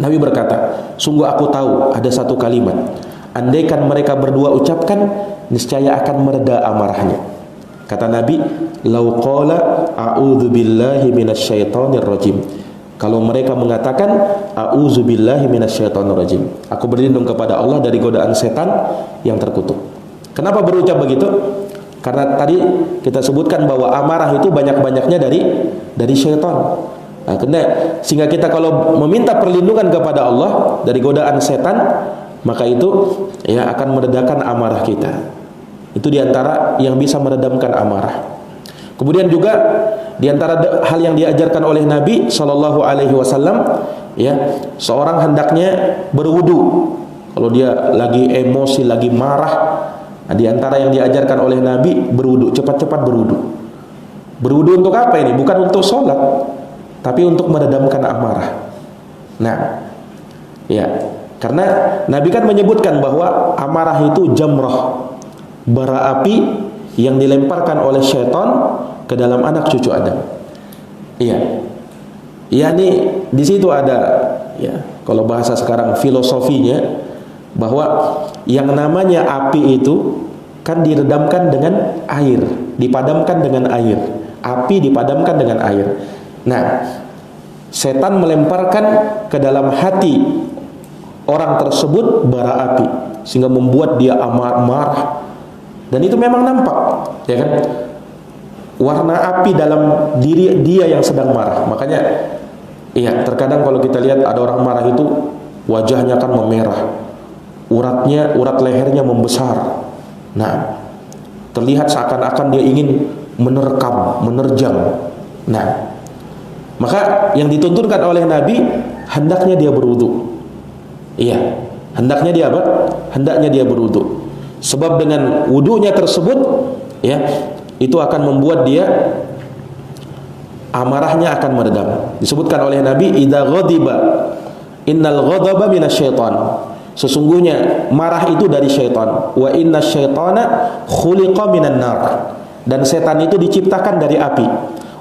Nabi berkata, sungguh aku tahu ada satu kalimat, andaikan mereka berdua ucapkan, niscaya akan mereda amarahnya. Kata Nabi, lau qala a'udzubillahi minasyaitonirrajim. Kalau mereka mengatakan a'udzubillahi minasyaitonirrajim, aku berlindung kepada Allah dari godaan setan yang terkutuk. Kenapa berucap begitu? Karena tadi kita sebutkan bahwa amarah itu banyak-banyaknya dari syaitan. Nah, sehingga kita kalau meminta perlindungan kepada Allah dari godaan setan, maka itu, ya, akan meredakan amarah kita. Itu diantara yang bisa meredamkan amarah. Kemudian juga diantara hal yang diajarkan oleh Nabi Shallallahu Alaihi Wasallam, ya, seorang hendaknya berwudu kalau dia lagi emosi, lagi marah. Nah, diantara yang diajarkan oleh Nabi, berwudu, cepat-cepat berwudu. Berwudu untuk apa ini? Bukan untuk sholat, tapi untuk meredamkan amarah. Nah, ya, karena Nabi kan menyebutkan bahwa amarah itu jamrah, bara api yang dilemparkan oleh syaitan ke dalam anak cucu Adam. Iya. Yani di situ ada, ya, kalau bahasa sekarang filosofinya, bahwa yang namanya api itu kan diredamkan dengan air, dipadamkan dengan air. Api dipadamkan dengan air. Nah, setan melemparkan ke dalam hati orang tersebut bara api, sehingga membuat dia marah. Dan itu memang nampak, ya kan? Warna api dalam diri dia yang sedang marah. Makanya, iya, terkadang kalau kita lihat ada orang marah itu wajahnya kan memerah, urat lehernya membesar. Nah, terlihat seakan-akan dia ingin menerkam, menerjang. Nah, maka yang dituntunkan oleh Nabi, hendaknya dia berwudu. Iya, hendaknya dia apa? Hendaknya dia berwudu. Sebab dengan wudunya tersebut, ya, itu akan membuat dia amarahnya akan meredam. Disebutkan oleh Nabi, idza ghadiba innal ghadaba minasyaitan. Sesungguhnya marah itu dari syaitan. Wa innasyaitana khuliqa minan nar. Dan setan itu diciptakan dari api.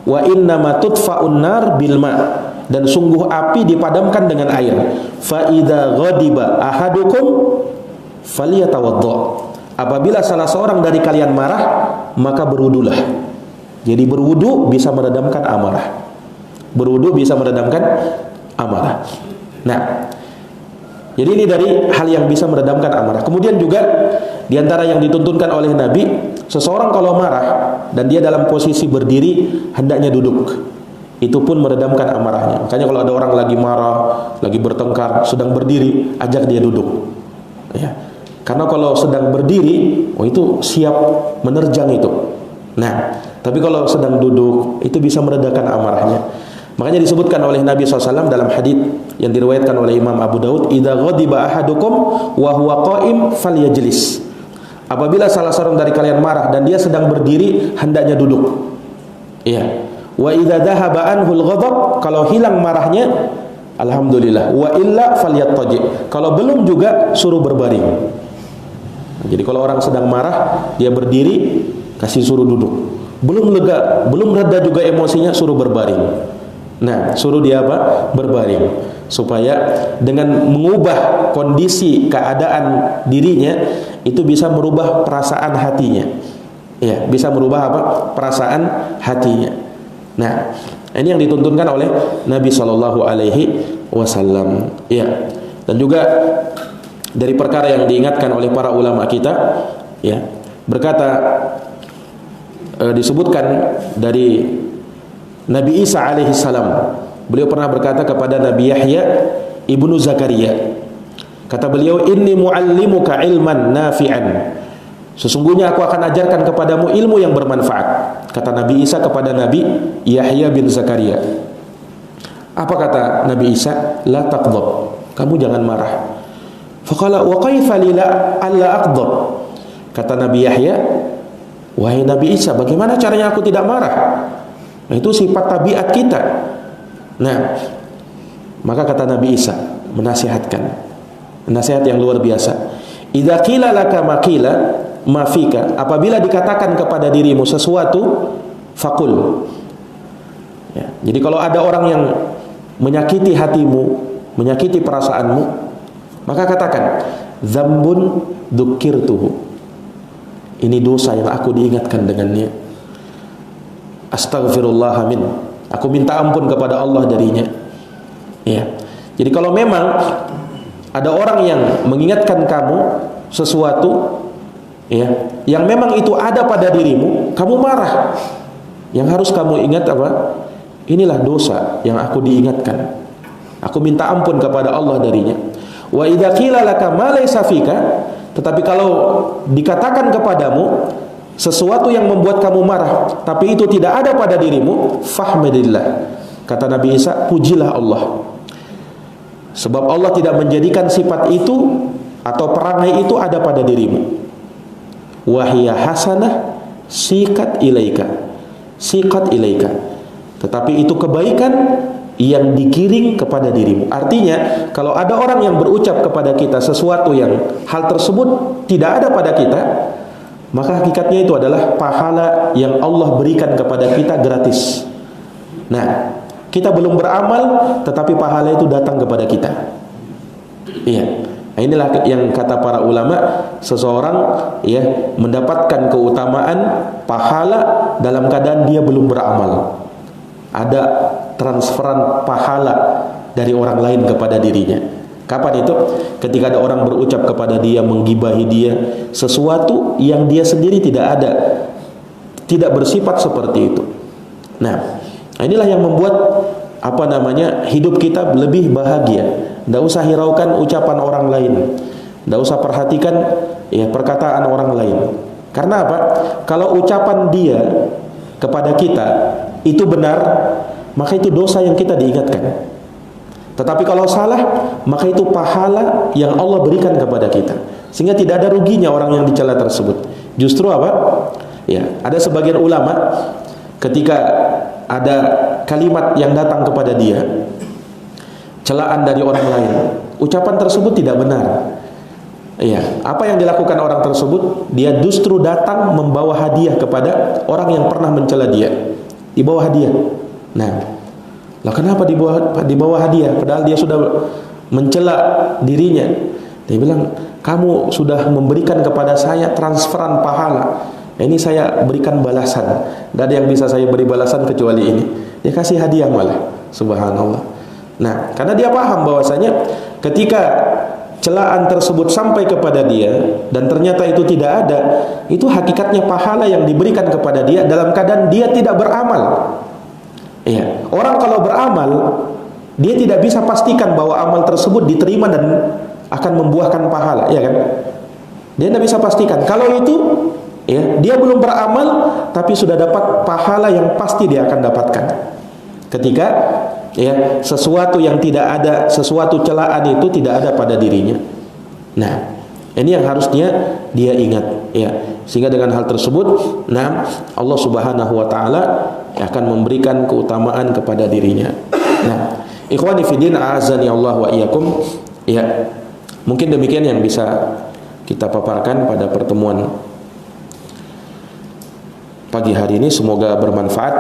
Wa innama tudfa'un nar bil ma. Dan sungguh api dipadamkan dengan air. Fa idza ghadiba ahadukum falyatawadda. Apabila salah seorang dari kalian marah, maka berwudulah. Jadi berwudu bisa meredamkan amarah. Berwudu bisa meredamkan amarah. Nah, jadi ini dari hal yang bisa meredamkan amarah. Kemudian juga diantara yang dituntunkan oleh Nabi, seseorang kalau marah dan dia dalam posisi berdiri, hendaknya duduk. Itu pun meredamkan amarahnya. Makanya kalau ada orang lagi marah, lagi bertengkar, sedang berdiri, ajak dia duduk. Ya. Karena kalau sedang berdiri, itu siap menerjang itu. Nah, tapi kalau sedang duduk, itu bisa meredakan amarahnya. Makanya disebutkan oleh Nabi SAW dalam hadits yang diriwayatkan oleh Imam Abu Daud, idza ghadiba ahadukum wa huwa qa'im falyajlis. Apabila salah seorang dari kalian marah dan dia sedang berdiri, hendaknya duduk. Iya. Wa idza dhahaba anhu al-ghadab, kalau hilang marahnya, alhamdulillah. Wa illa falyattaji. Kalau belum juga suruh berbaring. Jadi kalau orang sedang marah, dia berdiri, kasih suruh duduk. Belum lega, belum reda juga emosinya, suruh berbaring. Nah, suruh dia apa? Berbaring. Supaya dengan mengubah kondisi keadaan dirinya, itu bisa merubah perasaan hatinya. Ya, bisa merubah apa? Perasaan hatinya. Nah, ini yang dituntunkan oleh Nabi Shallallahu Alaihi Wasallam. Ya, dan juga dari perkara yang diingatkan oleh para ulama kita, ya, berkata disebutkan dari Nabi Isa alaihissalam, beliau pernah berkata kepada Nabi Yahya ibnu Zakaria, kata beliau, inni muallimuka ilman nafi'an, sesungguhnya aku akan ajarkan kepadamu ilmu yang bermanfaat. Kata Nabi Isa kepada Nabi Yahya bin Zakaria, apa kata Nabi Isa? La taqdhab, kamu jangan marah. Faqala wa kaifa li alla aqdhab, kata Nabi Yahya, wahai Nabi Isa, bagaimana caranya aku tidak marah? Nah, itu sifat tabiat kita. Nah, maka kata Nabi Isa menasihatkan, nasihat yang luar biasa. Idza qila laka ma qila ma fika, apabila dikatakan kepada dirimu sesuatu, faqul. Ya, jadi kalau ada orang yang menyakiti hatimu, menyakiti perasaanmu, maka katakan, dzambun dzukirtuhu, ini dosa yang aku diingatkan dengannya. Astaghfirullah min, aku minta ampun kepada Allah darinya. Ya. Jadi kalau memang ada orang yang mengingatkan kamu sesuatu, ya, yang memang itu ada pada dirimu, kamu marah, yang harus kamu ingat apa? Inilah dosa yang aku diingatkan. Aku minta ampun kepada Allah darinya. Wa idza qila laka ma laysa fika, tetapi kalau dikatakan kepadamu sesuatu yang membuat kamu marah, tapi itu tidak ada pada dirimu, fahmidillah. Kata Nabi Isa, pujilah Allah. Sebab Allah tidak menjadikan sifat itu atau perangai itu ada pada dirimu. Wahiyya hasanah siqat ilaika. Siqat ilaika. Tetapi itu kebaikan yang digiring kepada dirimu. Artinya, kalau ada orang yang berucap kepada kita sesuatu yang hal tersebut tidak ada pada kita, maka hakikatnya itu adalah pahala yang Allah berikan kepada kita gratis. Nah, kita belum beramal, tetapi pahala itu datang kepada kita. Iya. Nah, inilah yang kata para ulama, seseorang ya mendapatkan keutamaan pahala dalam keadaan dia belum beramal. Ada transferan pahala dari orang lain kepada dirinya. Kapan itu? Ketika ada orang berucap kepada dia, menggibahi dia sesuatu yang dia sendiri tidak ada, tidak bersifat seperti itu. Nah, inilah yang membuat hidup kita lebih bahagia. Tidak usah hiraukan ucapan orang lain, tidak usah perhatikan ya perkataan orang lain. Karena apa? Kalau ucapan dia kepada kita itu benar, maka itu dosa yang kita diingatkan. Tetapi kalau salah, maka itu pahala yang Allah berikan kepada kita, sehingga tidak ada ruginya orang yang dicela tersebut. Justru apa? Ya, ada sebagian ulama ketika ada kalimat yang datang kepada dia, celaan dari orang lain, ucapan tersebut tidak benar. Iya, apa yang dilakukan orang tersebut? Dia justru datang membawa hadiah kepada orang yang pernah mencela dia. Dibawa hadiah. Nah, lah kenapa dibawa hadiah? Padahal dia sudah mencela dirinya. Dia bilang, kamu sudah memberikan kepada saya transferan pahala. Ini saya berikan balasan. Tidak ada yang bisa saya beri balasan kecuali ini. Dia kasih hadiah malah. Subhanallah. Nah, karena dia paham bahwasanya ketika celaan tersebut sampai kepada dia dan ternyata itu tidak ada, itu hakikatnya pahala yang diberikan kepada dia dalam keadaan dia tidak beramal. Ya, orang kalau beramal, dia tidak bisa pastikan bahwa amal tersebut diterima dan akan membuahkan pahala, ya kan? Dia tidak bisa pastikan. Kalau itu, ya, dia belum beramal tapi sudah dapat pahala yang pasti dia akan dapatkan. Ketika ya, sesuatu yang tidak ada, sesuatu celaan itu tidak ada pada dirinya. Nah, ini yang harusnya dia ingat, ya. Sehingga dengan hal tersebut, nah, Allah Subhanahu wa taala akan memberikan keutamaan kepada dirinya. Nah, ikhwani fillah, a'azzani Allah wa iyyakum. Ya, mungkin demikian yang bisa kita paparkan pada pertemuan pagi hari ini. Semoga bermanfaat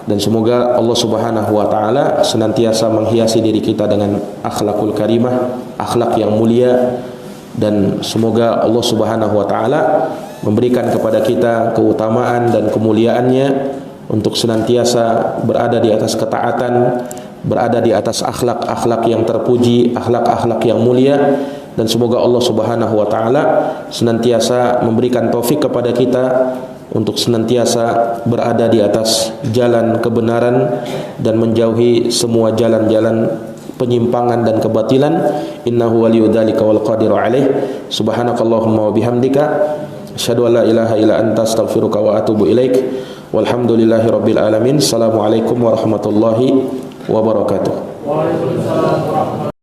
dan semoga Allah Subhanahu wa taala senantiasa menghiasi diri kita dengan akhlakul karimah, akhlak yang mulia, dan semoga Allah Subhanahu wa taala memberikan kepada kita keutamaan dan kemuliaannya untuk senantiasa berada di atas ketaatan, berada di atas akhlak-akhlak yang terpuji, akhlak-akhlak yang mulia, dan semoga Allah Subhanahu wa taala senantiasa memberikan taufik kepada kita untuk senantiasa berada di atas jalan kebenaran dan menjauhi semua jalan-jalan penyimpangan dan kebatilan. Innahu waliyudzalika wal qadiru alaih. Subhanakallahumma wa bihamdika asyhadu an la ilaha illa anta astaghfiruka wa atubu ilaik. Walhamdulillahirabbil alamin. Assalamualaikum warahmatullahi wabarakatuh. Waalaikumsalam.